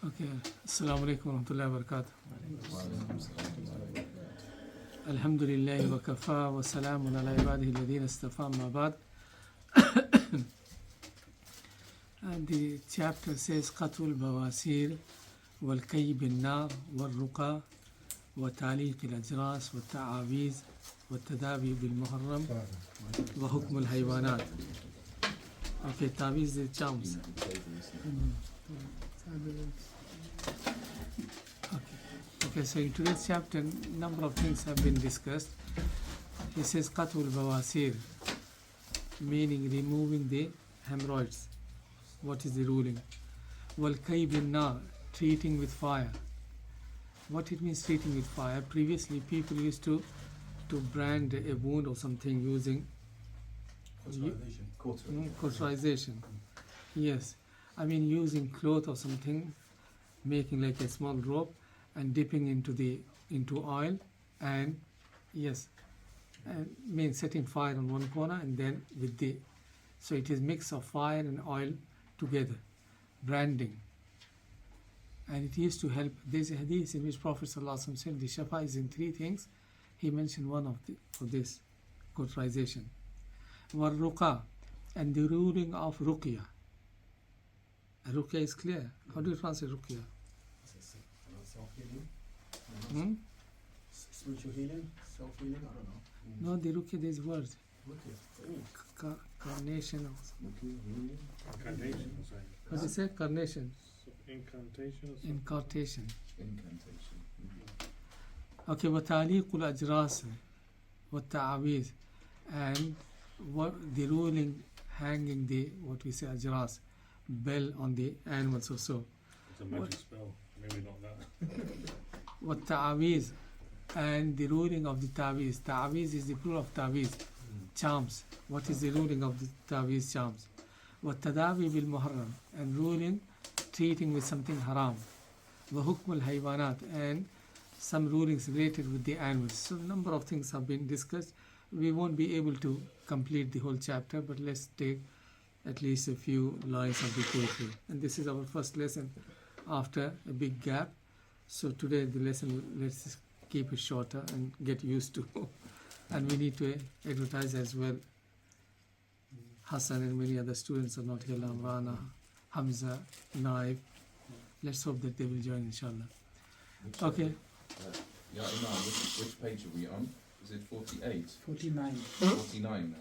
Okay. Assalamu alaikum wa rahmatullahi wa barakatuh. Alhamdulillah wa kafa wa salamun ala ibadihi alladhina istafa amma ba'd. And the chapter says Qatul Bawasir wal Kay bin Nar wal Ruqa wa Taliq al Ajras wa Ta'awiz wa Tadabi bil Muharram wa Hukm al Haywanat. Okay, Ta'awiz the charms. Okay, so in today's chapter, number of things have been discussed. He says Qatul Bawasir, meaning removing the hemorrhoids. What is the ruling? Wal Kay bin Nar, treating with fire. What it means treating with fire? Previously, people used to brand a wound or something using cauterization. Yes, I mean using cloth or something, making like a small rope and dipping into oil, and yes, and mean setting fire on one corner and then so it is mix of fire and oil together, branding. And it used to help. There's a hadith in which Prophet ﷺ said the shafa is in three things. He mentioned one of this cauterization. War ruqa, and the ruling of ruqya. Ruqya is clear. How do you translate ruqya? Spiritual healing, self-healing, I don't know. No, the ruqya, there's words. Carnation. Incantation. What do you say? Carnation. Incantation. Incantation. Incantation. Okay, وَتَعْلِيقُ الْأَجْرَاسِ وَالتَّعَوِيذ, and what the ruling hanging the, what we say, ajras, bell on the animals or so. It's a magic spell. Maybe not that. وَالتَّعَوِيذ, and the ruling of the ta'wiz. Ta'wiz is the plural of ta'wiz, charms. What is the ruling of the ta'wiz charms? وَالتَّدَاوِي بِالْمُحَرَّمِ, and ruling, treating with something haram. وَحُكْمُ الْحَيْوَانَات, and some rulings related with the animals. So a number of things have been discussed. We won't be able to complete the whole chapter, but let's take at least a few lines of the poetry. And this is our first lesson after a big gap. So today the lesson, let's keep it shorter and get used to. And we need to advertise as well. Hassan and many other students are not here. Lamrana, Hamza, Naib. Let's hope that they will join, inshallah. Okay. Yeah, Imam, which page are we on? Is it 48? 49. 49 now.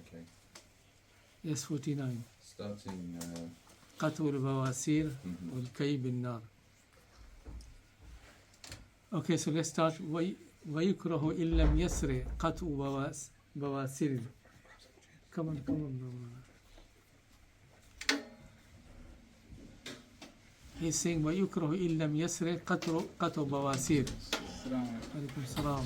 Okay. Yes, 49. Starting. Qatul Bawasir wal Kay bin Nar. Okay, so let's start. وَيُكْرَهُ إِن لَمْ يَسْرِ قَطْعُ بَوَاسِرِ. Come on. He's saying وَيُكْرَهُ إِن لَمْ يَسْرِ قَطْعُ بَوَاسِرِ. Alaikum salam.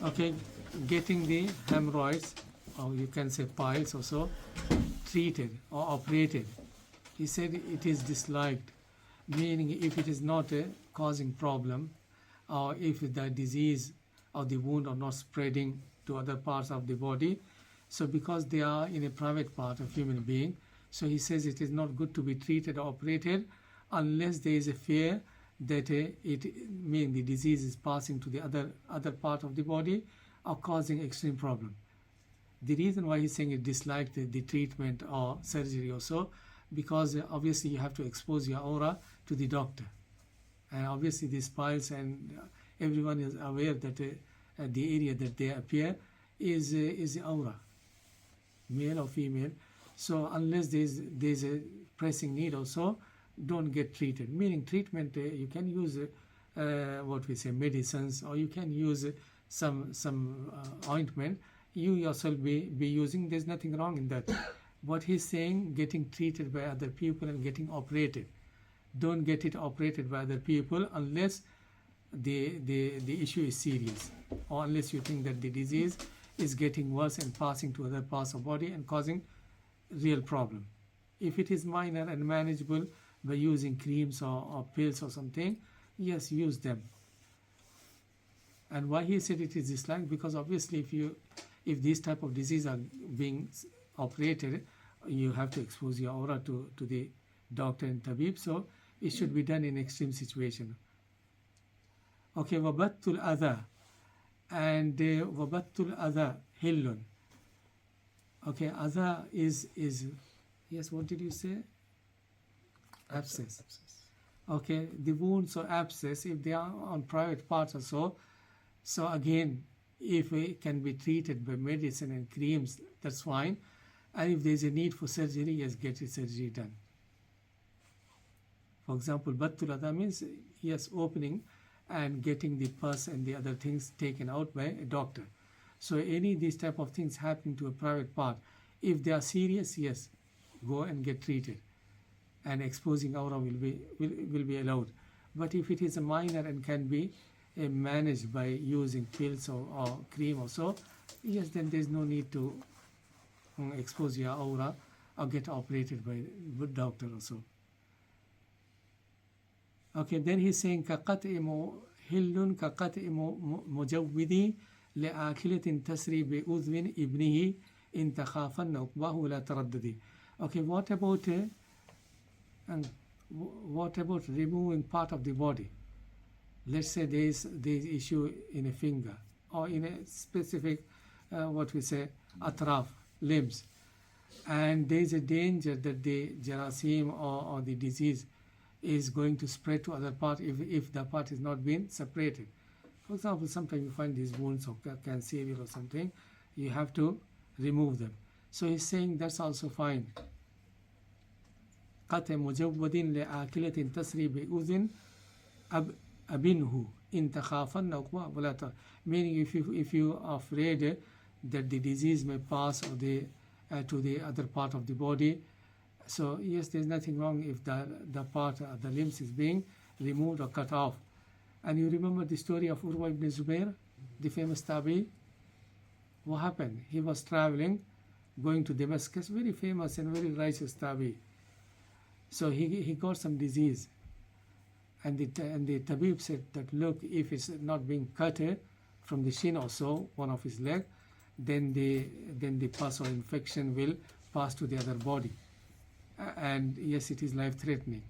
Okay, getting the hemorrhoids, or you can say piles or so, treated or operated. He said it is disliked, meaning if it is not causing problem, or if the disease or the wound are not spreading to other parts of the body. So because they are in a private part of human being, so he says it is not good to be treated or operated unless there is a fear that the disease is passing to the other part of the body or causing extreme problem. The reason why he's saying it disliked the treatment or surgery or so, because obviously you have to expose your aura to the doctor, and obviously these piles, and everyone is aware that the area that they appear is the aura, male or female. So unless there's a pressing need or so, don't get treated. Meaning treatment, you can use what we say medicines, or you can use some ointment. You yourself be using. There's nothing wrong in that. What he's saying, getting treated by other people and getting operated. Don't get it operated by other people unless the issue is serious, or unless you think that the disease is getting worse and passing to other parts of body and causing real problem. If it is minor and manageable by using creams or pills or something, yes, use them. And why he said it is disliked? Because obviously if these type of diseases are being operated you have to expose your aura to the doctor and tabib. So it should be done in extreme situation. Okay, wabattul adha, and wabattul adha hillun. Okay, adha is yes. What did you say? Abscess. Okay, the wounds or abscess, if they are on private parts or so, so again, if it can be treated by medicine and creams, that's fine. And if there is a need for surgery, yes, get the surgery done. For example, battul adha means yes, opening and getting the pus and the other things taken out by a doctor. So any these type of things happening to a private part, if they are serious, yes, go and get treated, and exposing aura will be allowed. But if it is a minor and can be managed by using pills or cream or so, yes, then there is no need to expose your aura or get operated by doctor or so. Okay, then he's saying كَقَطْعِ هِلٌّ كَقَطْعِ مُجَوِّدِ لِآكِلَةٍ تَسْرِي بِأُذْوٍ إِبْنِهِ إِن تَخَافَنَّ عُقْبَاهُ وَلَا تَرَدَّدِ. Okay, what about removing part of the body? Let's say there is issue in a finger or in a specific what we say atraf, limbs, and there is a danger that the jarasim or the disease is going to spread to other part if the part is not being separated. For example, sometimes you find these wounds of cancer or something, you have to remove them. So he's saying that's also fine. قَطْعِ مُجَوَّدٍ لِآكِلَةٍ تَسْرِي بِأُذٍ أَبِنْهُ إِن تَخَافَنَّ عُقْبَاهُ وَلَا تَرَدَّدِ. Meaning if you are afraid that the disease may pass or to the other part of the body, so yes, there's nothing wrong if the part, the limbs is being removed or cut off. And you remember the story of Urwa ibn Zubair, the famous tabi? What happened? He was traveling, going to Damascus, very famous and very righteous tabi. So he got some disease, and the tabib said that, look, if it's not being cut from the shin or so, one of his leg, then the pus or infection will pass to the other body, and yes, it is life-threatening.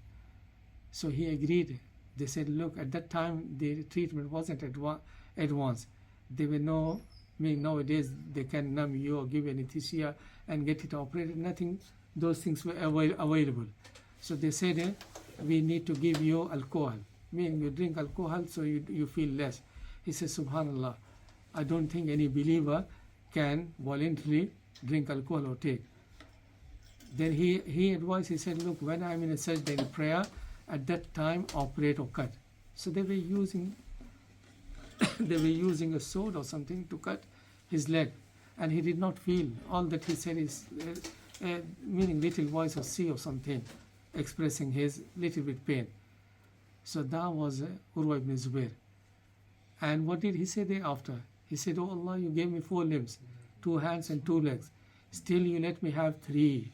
So he agreed. They said, look, at that time the treatment wasn't advanced. There were no, nowadays they can numb you or give anesthesia and get it operated. Nothing, those things were available. So they said, we need to give you alcohol, meaning you drink alcohol so you feel less. He says, subhanallah, I don't think any believer can voluntarily drink alcohol or take. Then he advised, he said, look, when I'm in a sajda in prayer, at that time operate or cut. So they were using a sword or something to cut his leg, and he did not feel. All that he said is meaning little voice of sea or something, expressing his little bit pain. So that was Urwa ibn Zubair. And what did he say thereafter? He said, oh Allah, you gave me 4 limbs, 2 hands and 2 legs. Still you let me have 3.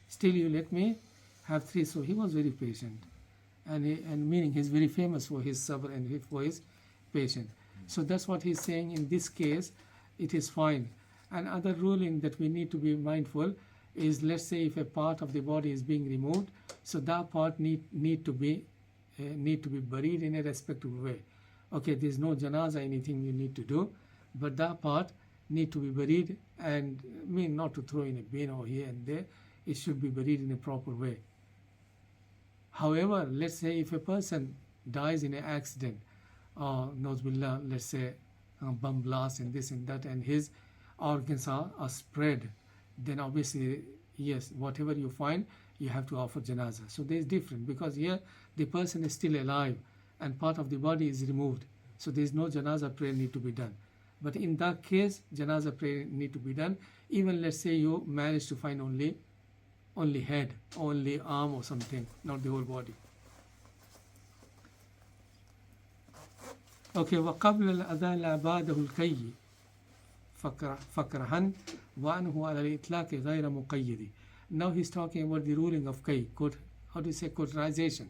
Still you let me have 3. So he was very patient. And meaning he's very famous for his sabr and for his patience. So that's what he's saying. In this case, it is fine. And other ruling that we need to be mindful is, let's say if a part of the body is being removed, so that part need to be buried in a respectable way. Okay, there's no janaza, anything you need to do, but that part need to be buried, and mean not to throw in a bin or here and there. It should be buried in a proper way. However, let's say if a person dies in an accident, or Nozbillah, let's say bomb blast and this and that, and his organs are spread, then obviously, yes, whatever you find, you have to offer janazah. So there is different, because here the person is still alive and part of the body is removed. So there is no janazah prayer need to be done. But in that case, janazah prayer need to be done. Even let's say you manage to find only head, only arm or something, not the whole body. Okay, وَقَبْلَ الْأَذَى لَعْبَادَهُ الْكَيِّ فَكْرَهًا وَأَنْهُ عَلَى الْإِطْلَاقِ غَيْرَ مُقَيِّدِ. Now he's talking about the ruling of kay, how do you say, cauterization,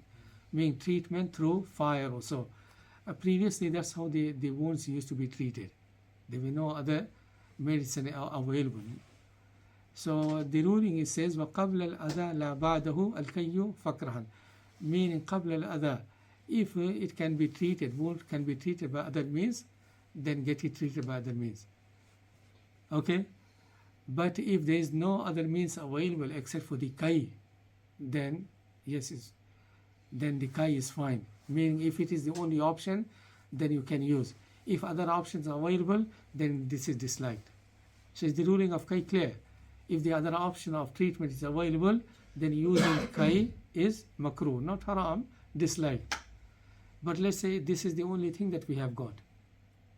meaning treatment through fire or so. Previously, that's how the wounds used to be treated. There were no other medicine available. So the ruling it says وَقَبْلَ الْأَذَى لَا بَعْدَهُ الْكَيُّ فَقْرَهًا, meaning قبل الأذى, if it can be treated, wound can be treated by other means, then get it treated by other means. Okay? But if there is no other means available except for the kai, then yes, then the kai is fine. Meaning if it is the only option, then you can use. If other options are available, then this is disliked. So is the ruling of kai clear? If the other option of treatment is available, then using kai is makruh, not haram, disliked. But let's say this is the only thing that we have got.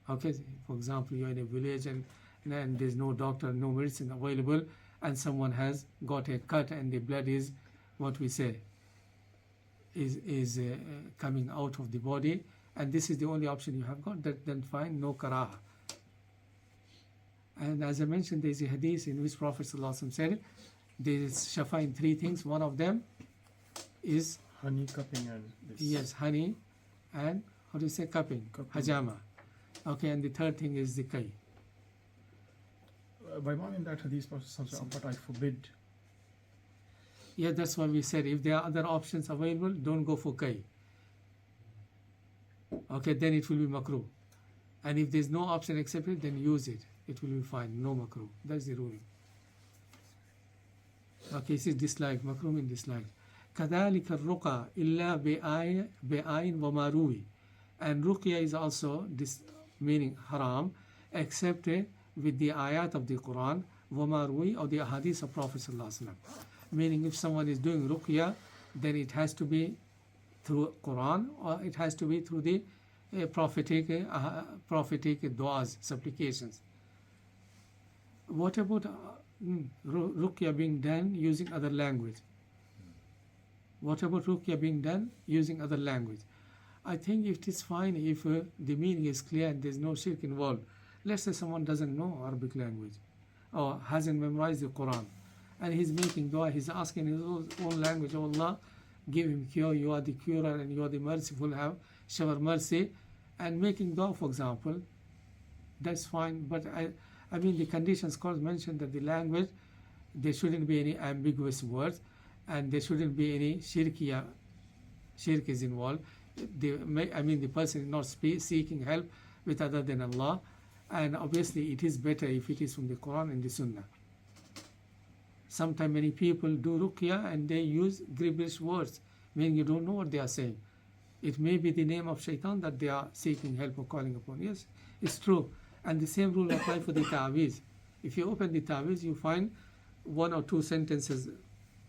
Okay, for example, you're in a village and there's no doctor, no medicine available, and someone has got a cut and the blood is, what we say, is coming out of the body, and this is the only option you have got, then fine, no karaha. And as I mentioned, there is a hadith in which Prophet ﷺ said, there is shafa in three things. One of them is Honey cupping and this. yes, honey, and how do you say cupping? Hajama. Okay, and the third thing is the kai. By one in that hadith, Prophet said, but I forbid. Yeah, that's why we said if there are other options available, don't go for kai. Okay, then it will be makruh. And if there's no option accepted, then use it. It will be fine, no makruh. That's the ruling. Okay, this is disliked. Makruh means disliked. كذلك الرقى إلا بآين وماروي. And ruqya is also this meaning haram, except with the ayat of the Quran, وماروي, or the hadith of Prophet ﷺ. Meaning if someone is doing ruqya, then it has to be through Quran, or it has to be through the prophetic du'as, supplications. What about ruqya being done using other language? What about ruqya being done using other language? I think it is fine if the meaning is clear and there is no shirk involved. Let's say someone doesn't know Arabic language or hasn't memorized the Quran, and he's making dua, he's asking in his own language, oh Allah, give him cure, you are the curer and you are the merciful, have shower mercy, and making dua, for example, that's fine. But I mean the conditions scholars mentioned that the language, there shouldn't be any ambiguous words, and there shouldn't be any shirk is involved. The person is not seeking help with other than Allah, and obviously it is better if it is from the Quran and the Sunnah. Sometimes many people do ruqya and they use gibberish words, meaning you don't know what they are saying. It may be the name of shaitan that they are seeking help or calling upon. Yes, it's true. And the same rule applies for the ta'awiz. If you open the ta'awiz, you find one or two sentences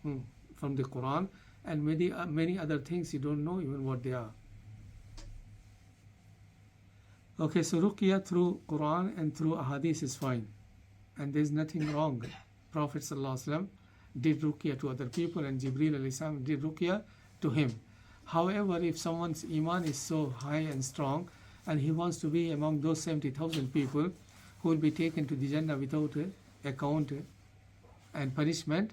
from the Quran, and many other things you don't know even what they are. Okay, so ruqya through Quran and through ahadith is fine, and there is nothing wrong. Prophet ﷺ did ruqya to other people, and Jibreel alayhi salam did ruqya to him. However, if someone's iman is so high and strong, and he wants to be among those 70,000 people who will be taken to the Jannah without account and punishment,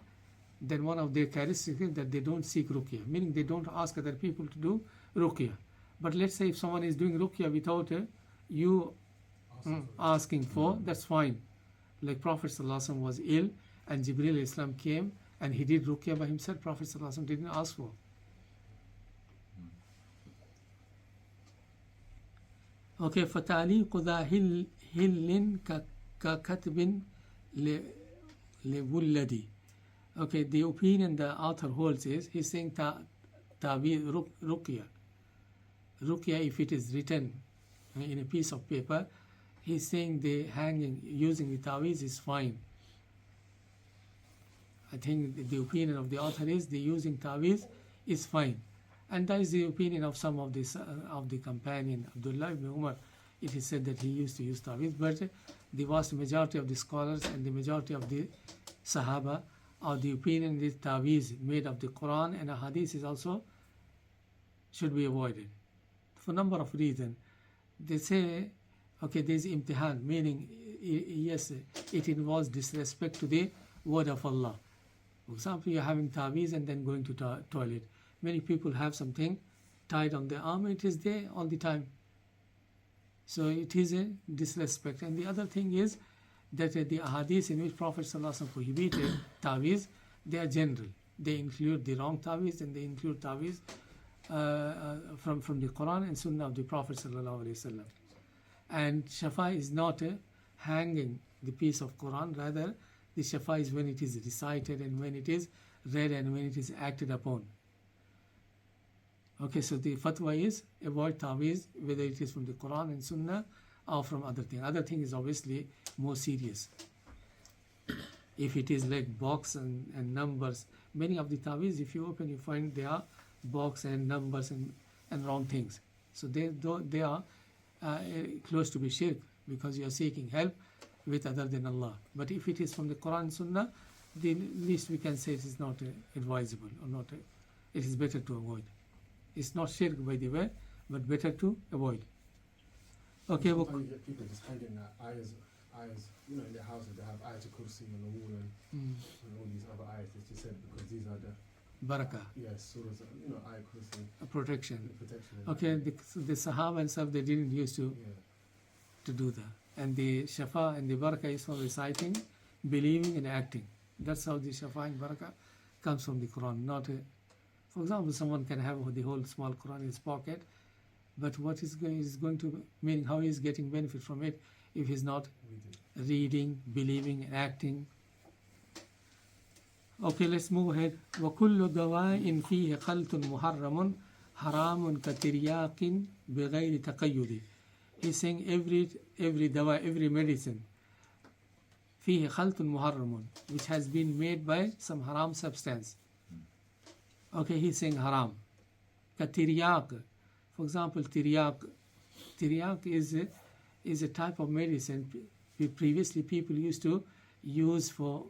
then one of their characteristics is that they don't seek ruqya, meaning they don't ask other people to do ruqya. But let's say if someone is doing ruqya without you asking for, that's fine. Like Prophet ﷺ was ill, and Jibreel Islam came and he did ruqya by himself. Prophet ﷺ didn't ask for. Okay, فَتَعْلِيقُ ذَا هِلٍّ كَكَتْبٍ لِوُلَّدِ. Okay, the opinion the author holds is, he's saying ruqya. Ruqya, if it is written in a piece of paper, he's saying the hanging, using the tawiz is fine. I think the opinion of the author is the using tawiz is fine. And that is the opinion of some of the companion, Abdullah ibn Umar. It is said that he used to use tawiz, but the vast majority of the scholars and the majority of the Sahaba are the opinion that tawiz made of the Quran and a hadith is also should be avoided for a number of reasons. They say, okay, there is imtihan, meaning yes, it involves disrespect to the word of Allah. For example, you're having tawiz and then going to toilet. Many people have something tied on their arm, it is there all the time. So it is a disrespect. And the other thing is, that the ahadith in which Prophet ﷺ prohibited tawiz, they are general. They include the wrong tawiz and they include tawiz from the Quran and Sunnah of the Prophet ﷺ. And shafa is not hanging the piece of Quran, rather the shafa is when it is recited and when it is read and when it is acted upon. Okay, so the fatwa is avoid tawiz, whether it is from the Quran and Sunnah or from other thing. Other thing is obviously more serious. If it is like box and numbers, many of the tawiz, if you open, you find they are box and numbers and wrong things. So they are close to be shirk, because you are seeking help with other than Allah. But if it is from the Quran and Sunnah, the least we can say it is not advisable, or not. It is better to avoid. It's not shirk, by the way, but better to avoid. Okay, well, Sometimes you get people just hanging ayahs, you know, in their houses they have ayahs of kursi on the wall and all these other ayahs that you said, because these are the barakah, surahs, you know, ayah kursi, protection. protection. Okay, the Sahaba and stuff, they didn't used to do that. And the shafa and the barakah is for reciting, believing and acting. That's how the shafa and barakah comes from the Quran. Not, for example, someone can have the whole small Quran in his pocket, but what is going to, meaning how he is getting benefit from it if he's not reading, believing and acting. Okay, let's move ahead. وَكُلُّ دَوَاءٍ فِيهِ خَلْطٌ مُحَرَّمٌ حَرَامٌ كَتِرْيَاقٍ بِغَيْرِ تَقَيُّدٍ. He's saying every dawa, every medicine, فِيهِ خَلْطٌ مُحَرَّمٌ, which has been made by some haram substance. Okay, he's saying haram. كَتِرْيَاقٍ. For example, tiryaq is a type of medicine previously people used to use for,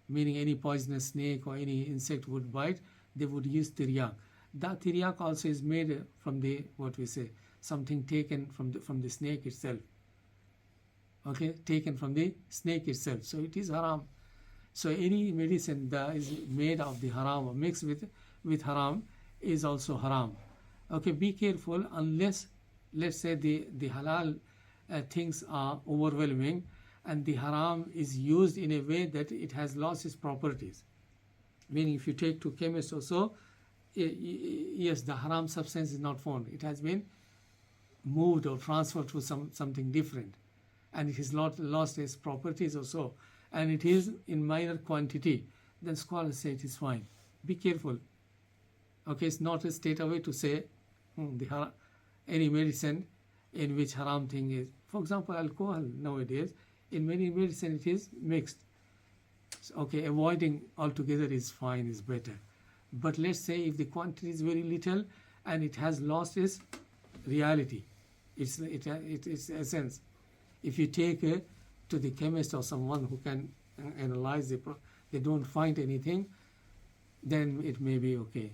meaning any poisonous snake or any insect would bite, they would use tiryaq. That tiryaq also is made from the, what we say, something taken from the snake itself. Okay, taken from the snake itself. So it is haram. So any medicine that is made of the haram or mixed with haram is also haram. Okay, be careful, unless, let's say, the halal things are overwhelming and the haram is used in a way that it has lost its properties. Meaning, if you take to chemist or so, yes, the haram substance is not found. It has been moved or transferred to something different, and it has not lost its properties or so, and it is in minor quantity, then scholars say it is fine. Be careful. Okay, it's not a straight away to say any medicine in which haram thing is. For example, alcohol nowadays, in many medicine it is mixed. So, okay, avoiding altogether is fine, is better. But let's say if the quantity is very little and it has lost its reality, its essence. If you take to the chemist or someone who can analyze they don't find anything, then it may be okay.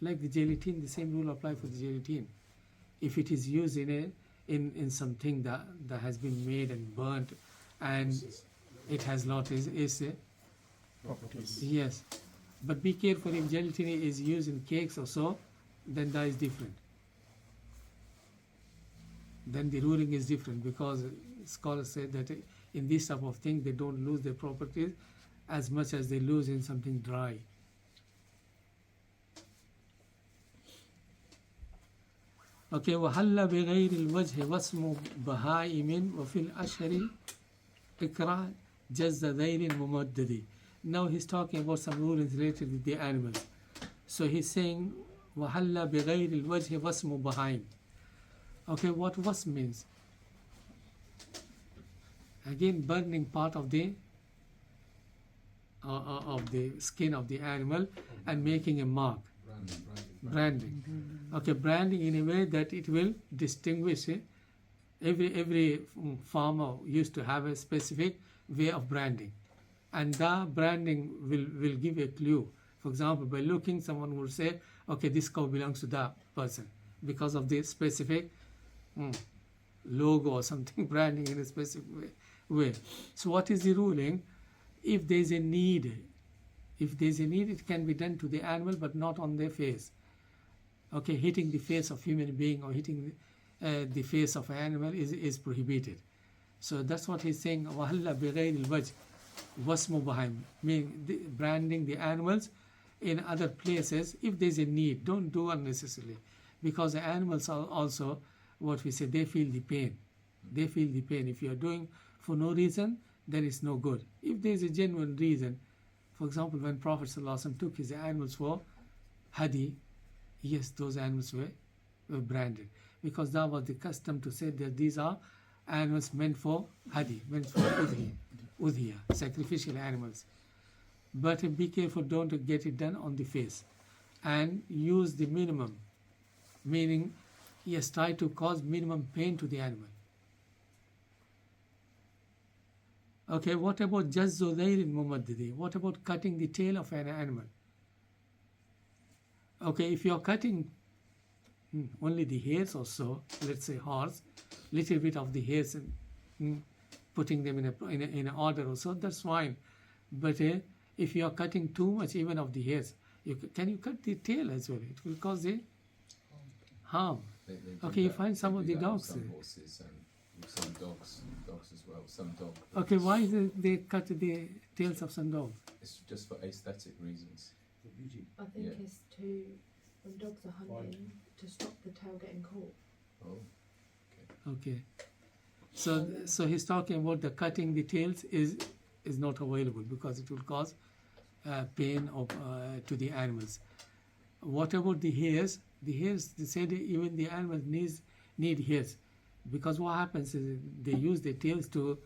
Like the gelatin, the same rule applies for the gelatin. If it is used in something that has been made and burnt, and it has lost its properties. yes. But be careful, if gelatin is used in cakes or so, then that is different. Then the ruling is different, because scholars say that in this type of thing they don't lose their properties as much as they lose in something dry. Okay, وَحَلَّ بِغَيْرِ الْوَجْهِ وَاسْمُ بَهَائِمٍ وَفِي الْأَشْهَرِ إِكْرَاء جَزَّ ذَيْلٍ مُمَدَّدِ. Now he's talking about some rulings related with the animals. So he's saying, وَحَلَّ بِغَيْرِ الْوَجْهِ وَاسْمُ بَهَائِمٍ. Okay, what wasm means? Again, burning part of the skin of the animal and making a mark. Branding. Okay, branding in a way that it will distinguish. Every farmer used to have a specific way of branding, and the branding will give a clue. For example, by looking, someone would say, okay, this cow belongs to that person because of this specific logo or something, branding in a specific way. So what is the ruling? If there is a need, it can be done to the animal, but not on their face. Okay, hitting the face of human being or hitting the face of an animal is prohibited. So that's what he's saying. وَهَلَّ بِغَيْرِ الْوَجْهِ وَاسْمُ بَهَيْمٍ, meaning branding the animals in other places if there's a need. Don't do unnecessarily, because the animals are also, what we say, they feel the pain. They feel the pain. If you are doing for no reason, then it's no good. If there's a genuine reason, for example, when Prophet ﷺ took his animals for hadi, yes, those animals were branded, because that was the custom to say that these are animals meant for hadi, meant for udhiya, sacrificial animals. But be careful, don't get it done on the face, and use the minimum, meaning, yes, try to cause minimum pain to the animal. Okay, what about jazzu dhayrin mumaddidi? What about cutting the tail of an animal? Okay, if you're cutting only the hairs or so, let's say horse, little bit of the hairs and putting them in a order or so, that's fine. But if you are cutting too much even of the hairs, can you cut the tail as well? It will cause the harm. They do Okay, you that- find they some do of the that with dogs. Some horses and with some dogs as well. Some dogs. Okay, why they cut the tails of some dogs? It's just for aesthetic reasons. For beauty. I think Yeah. it's to, when dogs are hunting, to stop the tail getting caught. Oh. Okay, so he's talking about the cutting the tails is not available because it will cause pain to the animals. What about the hairs? The hairs, they said even the animals need hairs, because what happens is they use their tails to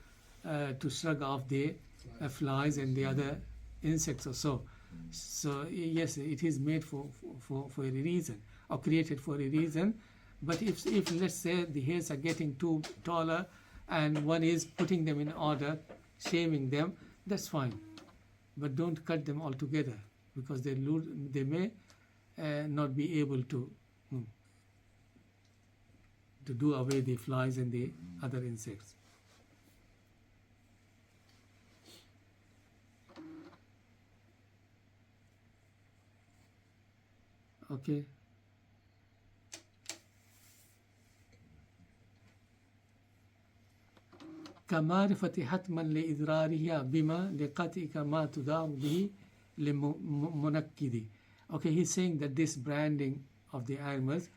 shrug off the flies and the other insects or so. So yes, it is made for a reason, or created for a reason. But if let's say the hairs are getting too taller and one is putting them in order, shaving them, that's fine. But don't cut them altogether, because they may not be able to do away the flies and the other insects. Okay. كمعرفة حتما لإضرارها بما لقطعك ما تدار به لمنكد. Okay, he's saying that this branding of the animals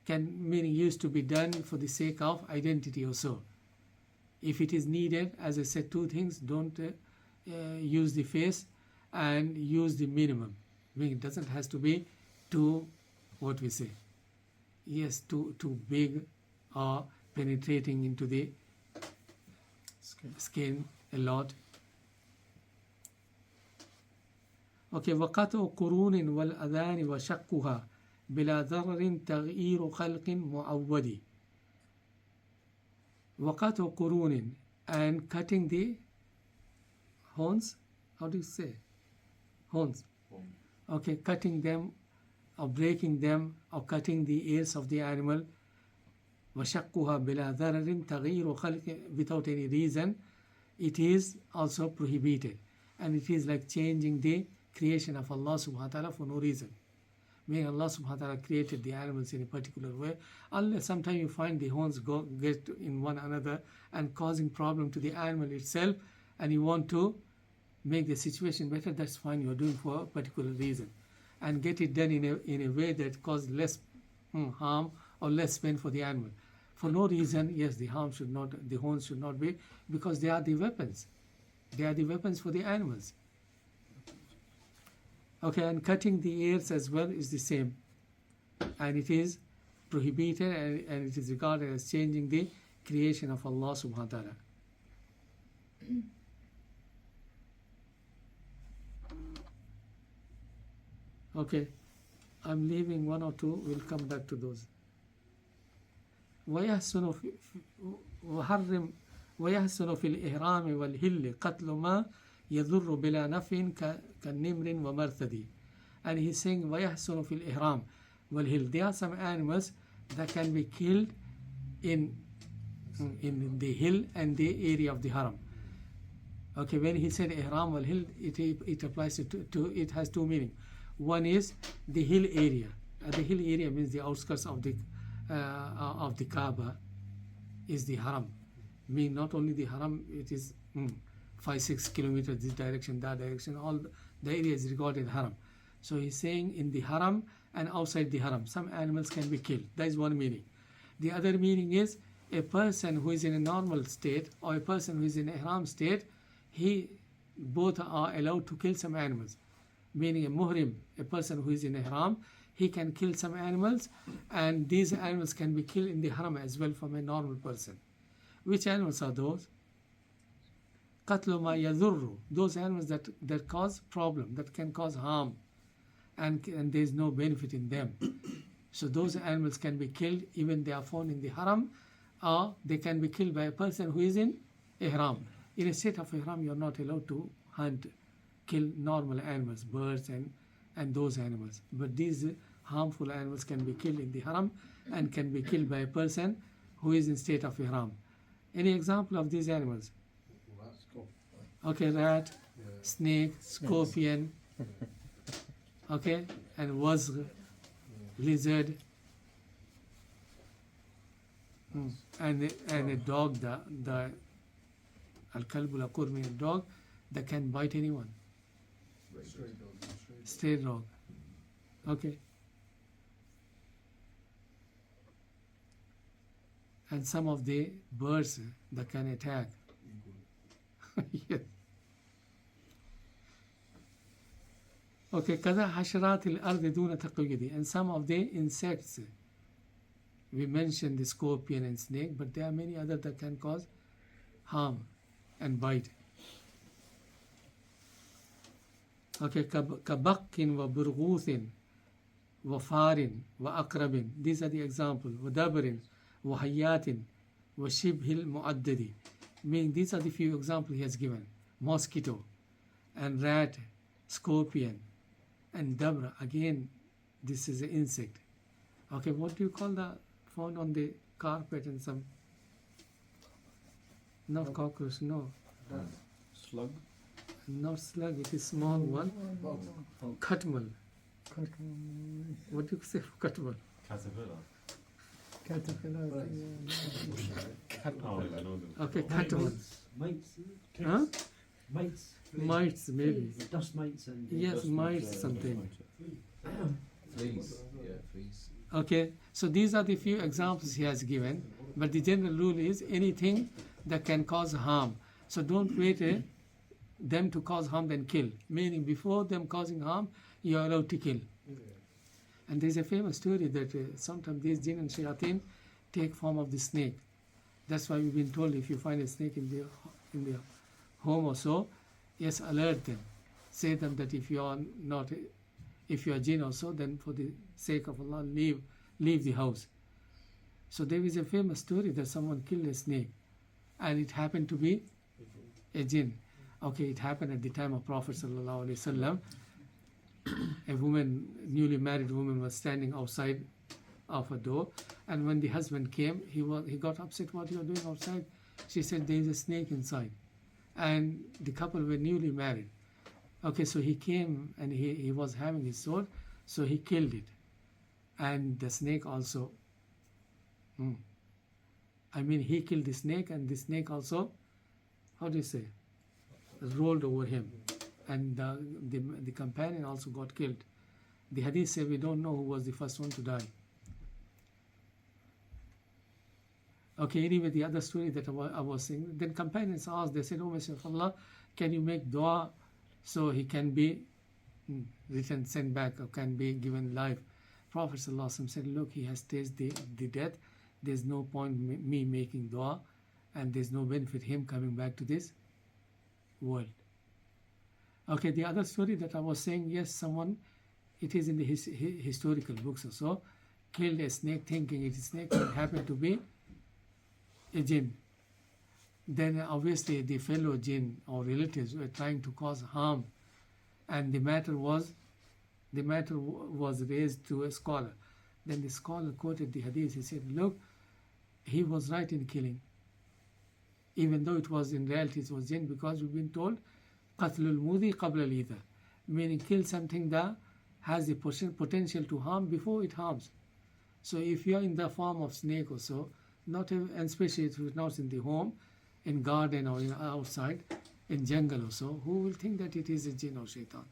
meaning used to be done for the sake of identity or so. If it is needed, as I said, two things: don't use the face and use the minimum. I mean, it doesn't has to be too, what we say, yes, too big or penetrating into the skin a lot. Okay, وقطع قرون والأذان وشقها بلا ضرر تغيير خلق معود. وقطع قرون, and cutting the horns. How do you say? Horns. Okay, cutting them or breaking them or cutting the ears of the animal. وشقها بلا ضرر تغيير خلق, without any reason, it is also prohibited, and it is like changing the creation of Allah subhanahu wa ta'ala for no reason. Meaning Allah subhanahu wa ta'ala created the animals in a particular way, unless sometimes you find the horns get in one another and causing problem to the animal itself, and you want to make the situation better, that's fine, you're doing for a particular reason, and get it done in a way that causes less harm or less pain for the animal. For no reason, yes, the horns should not be, because they are the weapons. They are the weapons for the animals. Okay, and cutting the ears as well is the same, and it is prohibited, and it is regarded as changing the creation of Allah subhanahu wa ta'ala. Okay, I'm leaving one or two, we'll come back to those. ويحسن في الإهرام والهل قتل ما يضر بلا نفع كالنمر ومرثدي. And he's saying ويحسن في الإهرام والهل. There are some animals that can be killed in the hill and the area of the haram. Okay, when he said ihram wal hill, it applies to it has two meanings. One is the hill area. The hill area means the outskirts of the Kaaba is the haram, Mean not only the haram, it is 5-6 kilometers this direction, that direction, all the area is recorded haram. So he's saying in the haram and outside the haram, some animals can be killed. That is one meaning. The other meaning is a person who is in a normal state or a person who is in a ihram state, both are allowed to kill some animals. Meaning a muhrim, a person who is in ihram, he can kill some animals, and these animals can be killed in the haram as well from a normal person. Which animals are those? Qatlu ma yadurru, those animals that cause problem, that can cause harm, and there is no benefit in them. So those animals can be killed even they are found in the haram, or they can be killed by a person who is in ihram. In a state of ihram, you are not allowed to kill normal animals, birds and those animals. But these harmful animals can be killed in the haram and can be killed by a person who is in state of ihram. Any example of these animals? Okay, rat, snake, scorpion, okay, and wazgh, lizard, and a dog, the al-kalb al-aqur, means a dog that can bite anyone. Stray dog. Okay. And some of the birds that can attack. Yes. Okay, كذا حشرات الأرض دون تقييد. And some of the insects, we mentioned the scorpion and snake, but there are many others that can cause harm and bite. Okay, كبق وبرغوث وفار وأقرب. These are the examples. ودبر وحيات وشبه المعدد. Meaning these are the few examples he has given. Mosquito and rat, scorpion and dabra. Again, this is an insect. Okay, what do you call the found on the carpet and some? Not cockroach, no. Slug. Not slug, it is small one. Cutmal. What do you say for cutmal? Caterpillar. Okay, cutmal. Mates. Huh? Mates. Mites, maybe. Dust mates and Yes, mites something. Fleas. Yeah, fleas. Okay, so these are the few examples he has given, but the general rule is anything that can cause harm. So don't wait them to cause harm then kill. Meaning before them causing harm, you are allowed to kill. And there's a famous story that sometimes these jinn and shayateen take form of the snake. That's why we've been told if you find a snake in the home or so, yes, alert them. Say them that if you are jinn or so, then for the sake of Allah, leave the house. So there is a famous story that someone killed a snake, and it happened to be a jinn. Okay, it happened at the time of Prophet sallallahu alaihi wasallam. A woman, newly married woman, was standing outside of a door, and when the husband came, he got upset. What you are doing outside? She said, there is a snake inside, and the couple were newly married. Okay, so he came and he was having his sword, so he killed it, and the snake also. I mean, he killed the snake, and the snake also, how do you say, rolled over him, and the companion also got killed. The hadith say we don't know who was the first one to die. Okay, anyway, the other story that I was saying, then companions asked, they said, "Oh Messenger of Allah, can you make dua so he can be returned, sent back, or can be given life?" Prophet ﷺ said, "Look, he has tasted the death. There's no point me making dua, and there's no benefit him coming back to this world." Okay, the other story that I was saying, yes, someone, it is in the historical books or so, killed a snake thinking it is a snake, it happened to be a jinn. Then obviously the fellow jinn or relatives were trying to cause harm, and the matter was raised to a scholar. Then the scholar quoted the hadith. He said, "Look, he was right in killing, even though it was in reality it was jinn, because we've been told qatlul mudi qabla al-idha," meaning kill something that has the potential to harm before it harms. So if you are in the form of snake or so, and especially if it's not in the home, in garden or in outside, in jungle also, who will think that it is a jinn or shaitan?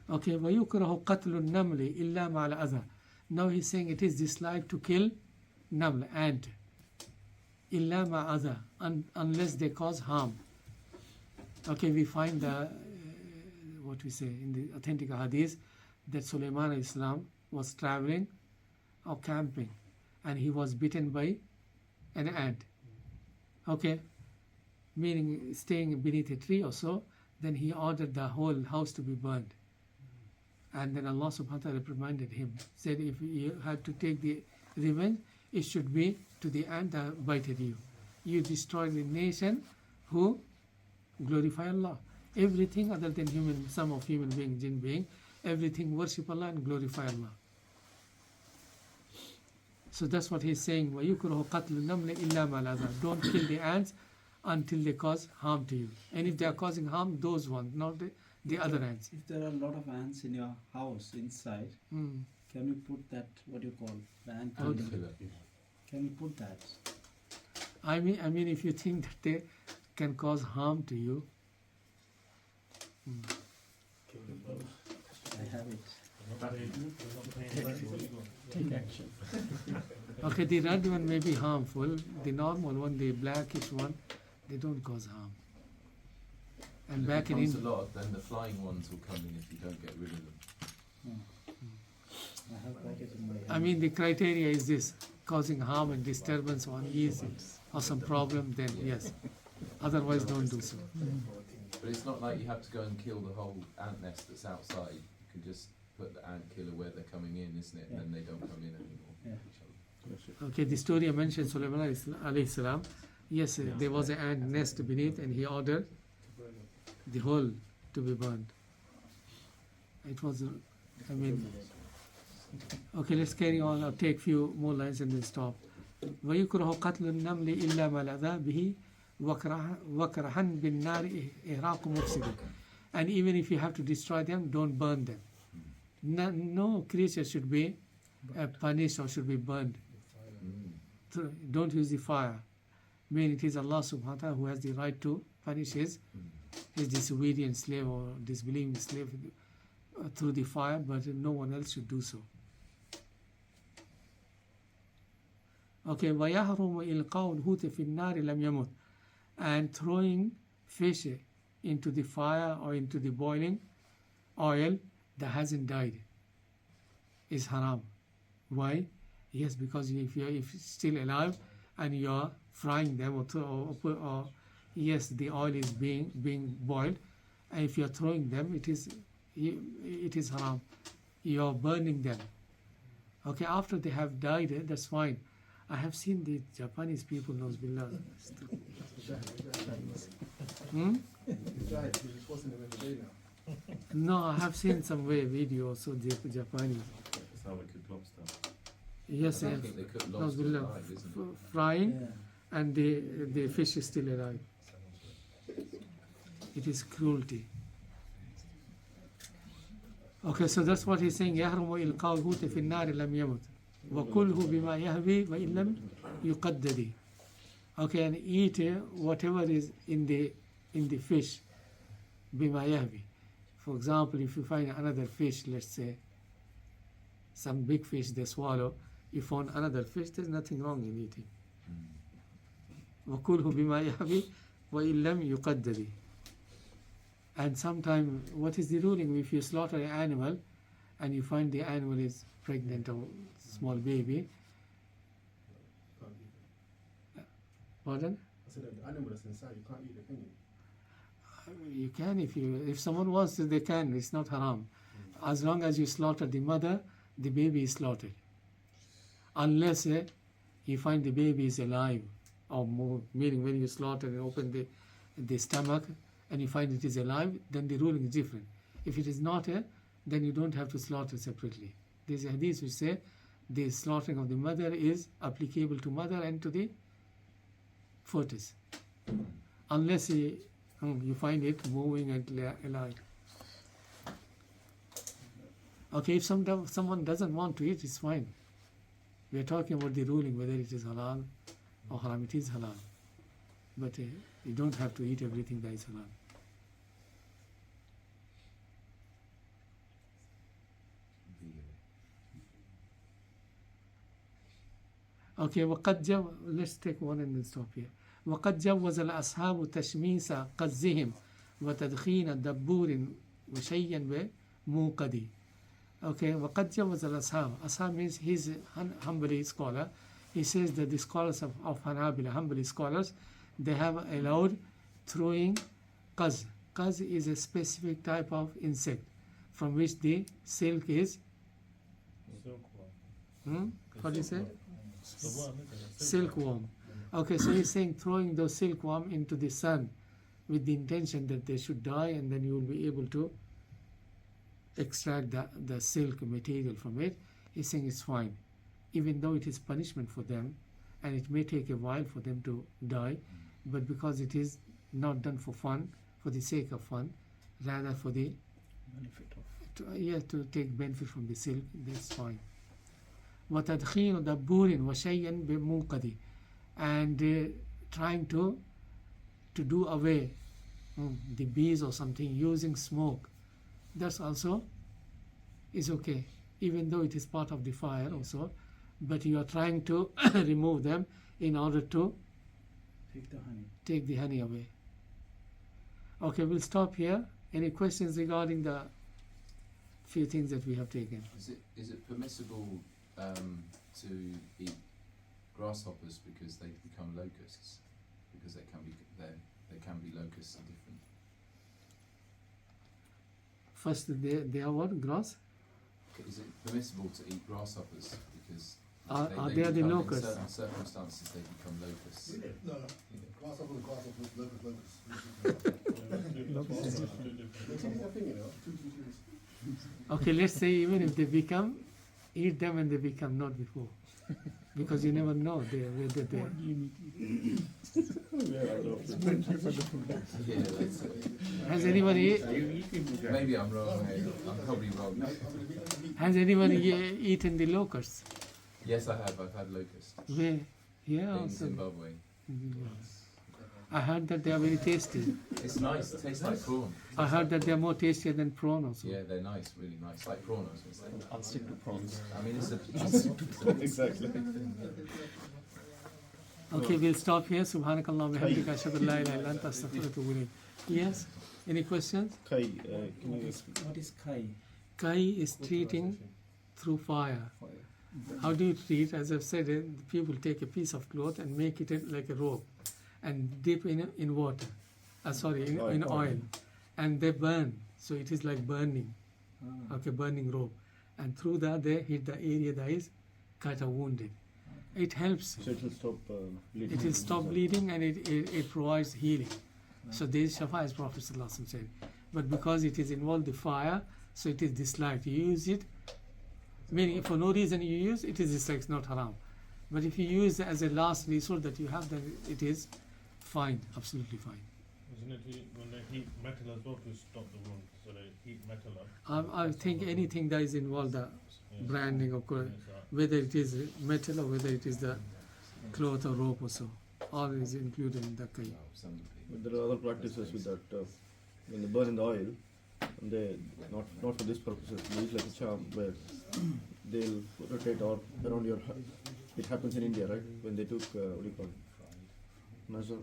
Okay, وَيُكْرَهُ قَتْلُ النَّمْلِ إِلَّا مَعَ الْأَذَى. Now he's saying it is disliked to kill naml, ant, إِلَّا مَعَ أَذَى, unless they cause harm. Okay, we find the, what we say in the authentic hadith, that Sulaiman Islam was traveling or camping and he was bitten by an ant. Okay, meaning staying beneath a tree or so, then he ordered the whole house to be burned. And then Allah subhanahu wa ta'ala reprimanded him, said if you have to take the revenge, it should be to the ant that bited you. You destroy the nation who glorify Allah. Everything other than human, some of human being, jinn being, everything worship Allah and glorify Allah. So that's what he's saying. وَيُكْرَهُ قَتْلُ النَّمْلِ إِلَّا مَا الْأَذَى. Don't kill the ants until they cause harm to you. And if they are causing harm, those ones, not the other ants. If there are a lot of ants in your house inside, can you put that, what do you call, the ant Ant killer? Can you put that? I mean, if you think that they can cause harm to you, I have it. Take action. okay, the red one may be harmful. The normal one, the blackish one, they don't cause harm. And if back it in comes India, a lot, then the flying ones will come in if you don't get rid of them. I have got it in my hand. I mean, the criteria is this: causing harm and disturbance or unease or some problem. Then yes. Otherwise, don't do so. But it's not like you have to go and kill the whole ant nest that's outside. You can just put the ant killer where they're coming in, isn't it? And then they don't come in anymore. Yeah. Okay, the story I mentioned, Sulaiman alayhi salam. Yes, there was an ant nest beneath, and he ordered the whole to be burned. It was, I mean, okay, let's carry on. I'll take few more lines and then stop. وَيُكْرَهُ قَتْلُ النَّمْلِ إِلَّا مَا الْأَذَى بِهِ وَكْرَهًا بِالنَّارِ إِحْرَاقُ مُفْسِدٍ. And even if you have to destroy them, don't burn them. No creature should be punished or should be burned. Don't use the fire. I mean, it is Allah subhanahu wa ta'ala who has the right to punish his disobedient slave or disbelieving slave through the fire, but no one else should do so. Okay, وَيَحْرُمُ إِلْقَاءُ الْحُوتِ فِي النَّارِ لَمْ يَمُتْ. And throwing fish into the fire or into the boiling oil that hasn't died is haram. Why? Yes, because if it's still alive and you are frying them or yes, the oil is being boiled, and if you are throwing them, it is haram. You are burning them. Okay, after they have died, that's fine. I have seen the Japanese people, knows billah. No, I have seen some video also, the Japanese. That's how we cook lobster. Yes, I yes. think they cook Knows lobster billah. alive, isn't it? Frying, Yeah. and the fish is still alive. It is cruelty. Okay, so that's what he's saying. يَحْرُمُ إِلْقَاءُ الْحُوتِ فِي النَّارِ لَمْ يَمُتْ وَكُلْهُ بِمَا يَهْوِي وَإِنْ لَمْ يُقَدَّدِ. Okay, and eat whatever is in the fish. بِمَا يَهْوِي. For example, if you find another fish, let's say, some big fish they swallow, you found another fish, there's nothing wrong in eating. وَكُلْهُ بِمَا يَهْوِي وَإِنْ لَمْ يُقَدَّدِ. And sometimes, what is the ruling? If you slaughter an animal and you find the animal is pregnant or small baby, pardon? I said that the animal that's inside, you can't eat it, can you? You can if someone wants to, they can. It's not haram. As long as you slaughter the mother, the baby is slaughtered. Unless you find the baby is alive or more, meaning when you slaughter and open the stomach and you find it is alive, then the ruling is different. If it is not, then you don't have to slaughter separately. There's a hadith which say the slaughtering of the mother is applicable to mother and to the fetus, unless you find it moving and alive. Okay, if someone doesn't want to eat, it's fine. We are talking about the ruling, whether it is halal or haram. It is halal. But you don't have to eat everything that is halal. Okay, let's take one and then stop here. وقد جوز الأصحاب تشميس قزهم وتدخين دبور وشيا بموقد. Okay, وقد جوز الأصحاب. Ashab means he's Hanbali scholar. He says that the scholars of Hanabila, Hanbali scholars, they have allowed throwing qaz. Qaz is a specific type of insect from which the silk is. What do you say? Silkworm. Okay, so he's saying throwing those silkworm into the sun with the intention that they should die, and then you will be able to extract the silk material from it. He's saying it's fine, even though it is punishment for them and it may take a while for them to die, but because it is not done for fun, for the sake of fun, rather for the benefit to take benefit from the silk, that's fine. وَتَدْخِينُ دَبُّورٍ وَشَيْءٍ بِمُوقَدِ, and trying to do away the bees or something using smoke, that's also is okay, even though it is part of the fire also, but you are trying to remove them in order to take the honey away. Okay, we'll stop here. Any questions regarding the few things that we have taken? Is it permissible to eat grasshoppers because they become locusts? Because they can be locusts and different. First, they are what? Grass? Is it permissible to eat grasshoppers because they are the become, locusts? in certain circumstances they become locusts? No, grasshopper, Okay, let's say even if they become, eat them when they become not before, because you never know whether they. Yeah, that's it. Has anybody Maybe I'm wrong. I'm probably wrong. has anybody eaten the locusts? Yes, I have. I've had locusts Where? Here in also. Zimbabwe. I heard that they are very tasty. It's nice. It tastes like prawn. I heard that they are more tastier than prawn also. Yeah, they're nice, really nice, like prawn. I was going to say. I'll stick to prawns. I mean, it's Exactly. Okay, we'll stop here. Subhanakallah wa bihamdika ashhadu an la ilaha illa anta astaghfiruka wa atubu ilayk. Yes? Any questions? Kai, can you explain? What is kai? Kai is treating through fire. How do you treat? As I've said, people take a piece of cloth and make it like a rope and dip in water. In oil. And they burn. So it is like burning. Okay, burning rope. And through that they hit the area that is kind of wounded. It helps. So it will stop bleeding. It will stop bleeding and it provides healing. So this is Shafa, as Prophet ﷺ said. But because it is involved the fire, so it is disliked. You use it, meaning for no reason you use it is disliked, it's not haram. But if you use it as a last resort that you have, then it is fine, absolutely fine. Isn't it when they heat metal as well to stop the wound? So they heat metal up. I think anything that is involved, the branding of course, whether it is metal or whether it is the cloth or rope or so, all is included in the kai. But there are other practices with that. When they burn in the oil, and they not for this purposes. They use like a charm where they'll rotate or around your. It happens in India, right? When they took what do you call it? Nazar.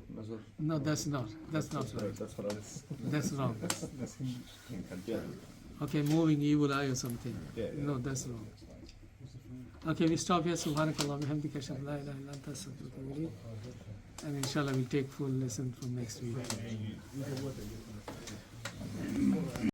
No, that's not right. Right, that's haram. That's wrong. Yeah. Okay, moving evil eye or something. Yeah. No, that's wrong. Okay, we stop here. Subhanakallah bihamdika ashhadu an la ilaha illa anta astaghfiruka wa atubu ilayk. And inshallah we'll take full lesson from next week.